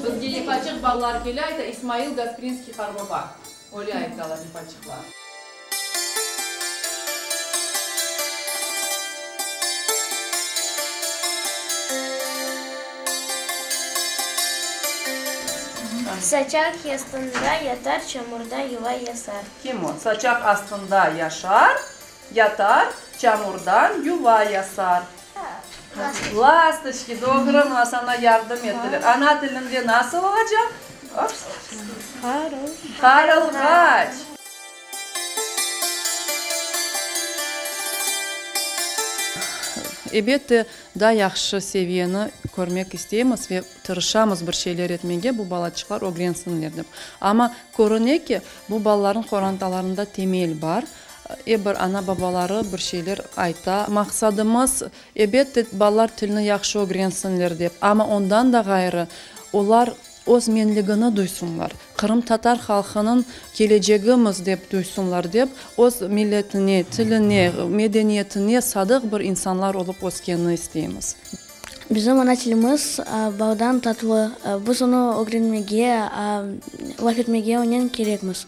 Бізге непачық балалар келі айта Исмаил Гаспринский Харбаба. Оле айталар непачықлар. Saçak астында ятар, çamurda yuva yasar. Kim o? Saçak астында yaşar, yatar, çamurdan yuva yasar. Lastочки, doğru sana yardım ettiler. Ana dilinde nasıl olacak? Karılgaç. Ебетті да яқшы севиені көрмек істейміз ве тырышамыз бір шейлер етмеге бұл балачықлар огренсінлер деп. Ама көрінеке бұл балалардың қоранталарында темел бар. Бір ана бабалары бір шейлер айта. Мақсадымыз ебетті балалар тіліні яқшы огренсінлер деп. Ама ондан да ғайры олар өз менлігіні дүйсінлар. Қырым татар халқының келечегіміз деп дүйсінлар деп, өз миллетіне, тіліне, медениетіне садық бір инсанлар олып өскені істейміз. Bizim ana tilimiz bağdan tatlı. Biz onu öğrenmeye, laf etmeye onun gerekmiz.